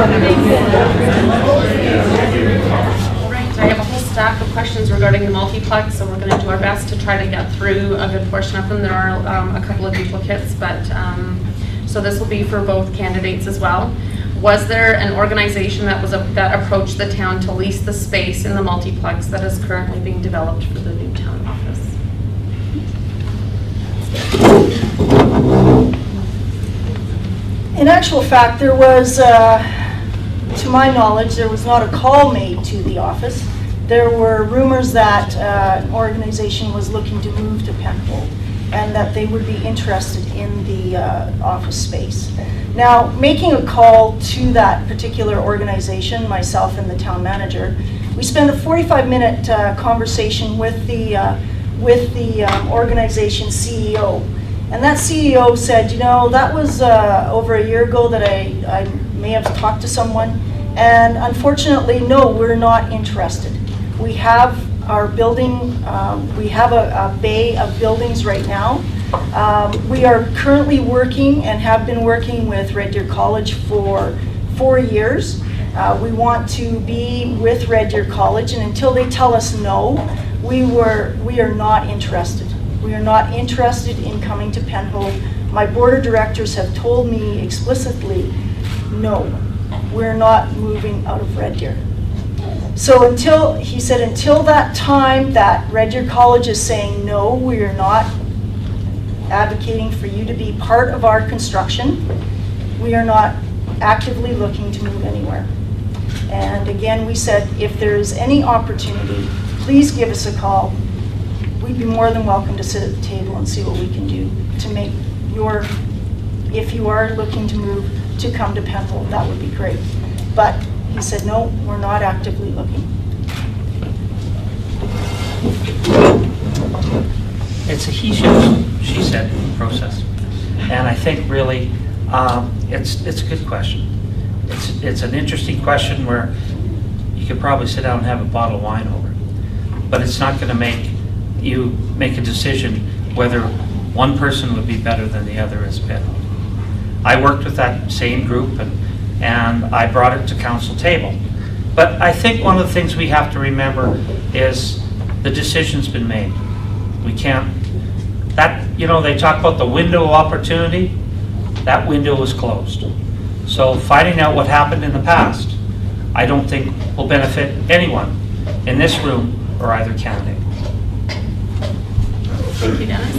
I have a whole stack of questions regarding the multiplex, so we're going to do our best to try to get through a good portion of them. There are a couple of duplicates, but so this will be for both candidates as well. Was there an organization that approached the town to lease the space in the multiplex that is currently being developed for the new town office? In actual fact, there was, to my knowledge, there was not a call made to the office. There were rumors that an organization was looking to move to Penhold and that they would be interested in the office space. Now, making a call to that particular organization, myself and the town manager, we spent a 45-minute conversation with the organization CEO. And that CEO said, you know, that was over a year ago that I may have talked to someone, and unfortunately, no, we're not interested. We have our building, we have a bay of buildings right now. We are currently working and have been working with Red Deer College for 4 years. We want to be with Red Deer College, and until they tell us no, we are not interested. We are not interested in coming to Penhold. My board of directors have told me explicitly, no, we're not moving out of Red Deer. So he said, until that time that Red Deer College is saying, no, we are not advocating for you to be part of our construction, we are not actively looking to move anywhere. And again, we said, if there is any opportunity, please give us a call. We'd be more than welcome to sit at the table and see what we can do to make if you are looking to move, to come to Penhold, that would be great. But he said, no, we're not actively looking. It's a he said process. And I think really it's a good question. It's an interesting question where you could probably sit down and have a bottle of wine over it. But it's not going to make you make a decision whether one person would be better than the other as Penhold. I worked with that same group and I brought it to council table. But I think one of the things we have to remember is the decision's been made. We can't, they talk about the window of opportunity, that window was closed. So finding out what happened in the past, I don't think will benefit anyone in this room or either candidate. Thank you, Dennis.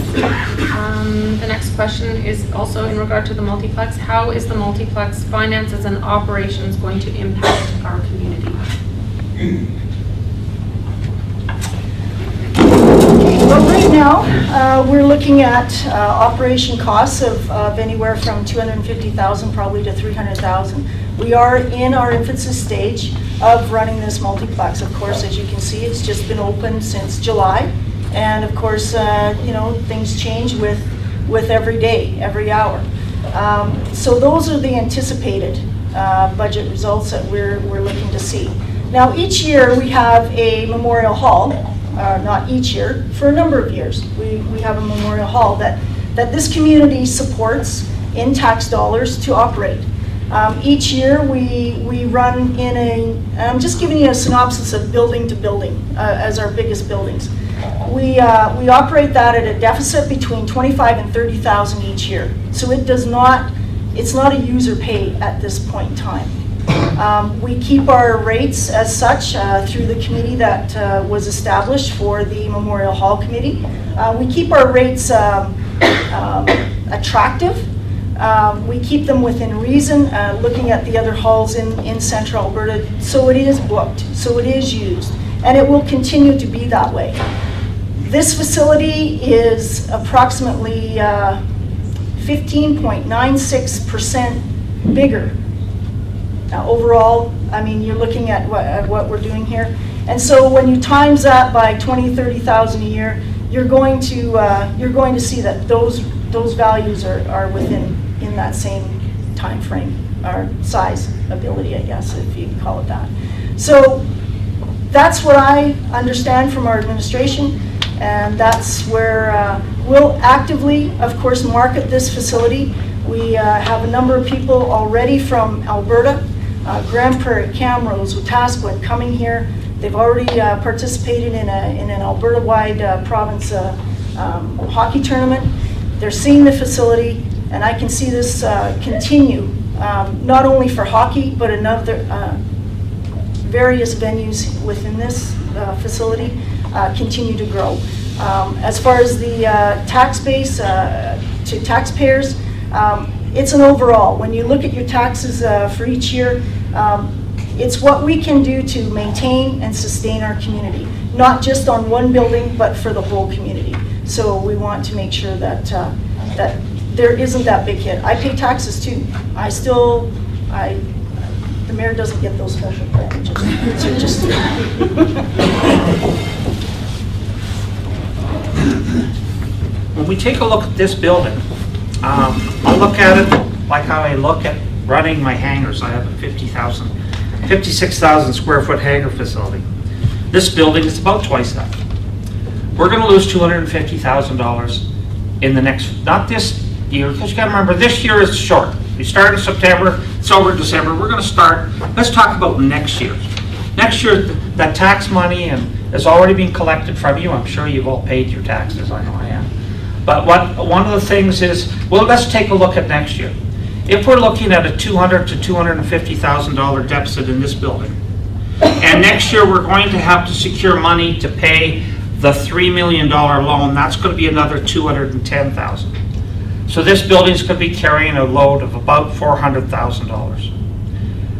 The next question is also in regard to the multiplex. How is the multiplex finances and operations going to impact our community? Well, right now, we're looking at operation costs of anywhere from $250,000 probably to $300,000. We are in our infancy stage of running this multiplex. Of course, as you can see, it's just been open since July. And of course, things change with every day, every hour. So those are the anticipated budget results that we're looking to see. Now, each year we have a memorial hall. Not each year, for a number of years. We have a memorial hall that this community supports in tax dollars to operate. Each year we run in I'm just giving you a synopsis of building to building as our biggest buildings. We operate that at a deficit between $25,000 and $30,000 each year. So it's not a user pay at this point in time. We keep our rates as such through the committee that was established for the Memorial Hall Committee. We keep our rates attractive. We keep them within reason, looking at the other halls in Central Alberta. So it is booked, so it is used, and it will continue to be that way. This facility is approximately 15.96% bigger. Now, overall, I mean, you're looking at what we're doing here. And so when you times that by 20, 30,000 a year, you're going to see that those values are within that same time frame, or size ability, I guess, if you can call it that. So that's what I understand from our administration, and that's where we'll actively, of course, market this facility. We have a number of people already from Alberta Grand Prairie, Camrose, Wetaskiwin coming here. They've already participated in an Alberta-wide province hockey tournament. They're seeing the facility, and I can see this continue, not only for hockey, but in other various venues within this facility continue to grow. As far as the tax base to taxpayers, it's an overall. When you look at your taxes for each year, it's what we can do to maintain and sustain our community, not just on one building, but for the whole community. So we want to make sure that that there isn't that big hit. I pay taxes too. The mayor doesn't get those special privileges. So just when we take a look at this building, I look at it like how I look at running my hangars. I have a 56,000 square foot hangar facility. This building is about twice that. We're going to lose $250,000 in the next, not this year, because you got to remember this year is short. We start in September, it's over in December. We're going to start, let's talk about next year. Next year, that tax money has already been collected from you. I'm sure you've all paid your taxes, I know I am. But one of the things is, well, let's take a look at next year. If we're looking at a $200,000 to $250,000 deficit in this building, and next year we're going to have to secure money to pay the $3 million loan, that's going to be another $210,000. So this building's going to be carrying a load of about $400,000.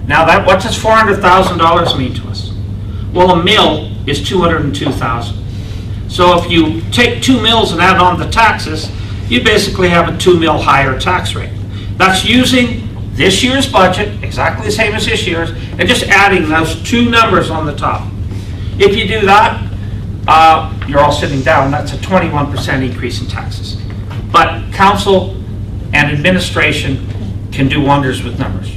Now, what does $400,000 mean to us? Well, a mill is $202,000. So if you take 2 mills and add on the taxes, you basically have a 2 mil higher tax rate. That's using this year's budget, exactly the same as this year's, and just adding those 2 numbers on the top. If you do that, you're all sitting down, that's a 21% increase in taxes. But council and administration can do wonders with numbers.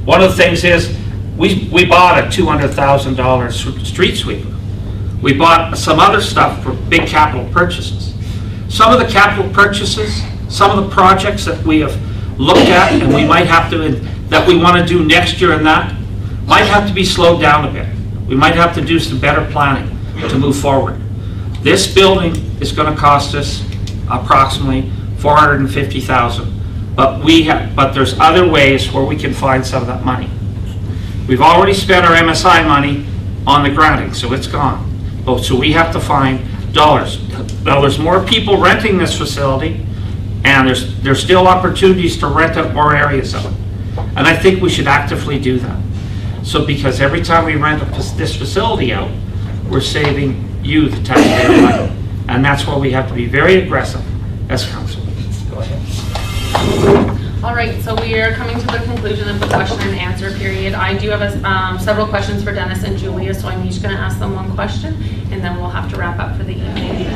One of the things is, we bought a $200,000 street sweeper. We bought some other stuff for big capital purchases. Some of the capital purchases, some of the projects that we have looked at and we might have to, that we want to do next year and that, might have to be slowed down a bit. We might have to do some better planning to move forward. This building is going to cost us approximately $450,000, but there's other ways where we can find some of that money. We've already spent our MSI money on the granting, so it's gone. So we have to find dollars. Now there's more people renting this facility, and there's still opportunities to rent out more areas of it. And I think we should actively do that. So because every time we rent this facility out, we're saving you, the taxpayer, money. And that's why we have to be very aggressive as council. Go ahead. All right, so we are coming to the conclusion of the question and answer period. I do have several questions for Dennis and Julia, so I'm each going to ask them one question, and then we'll have to wrap up for the evening.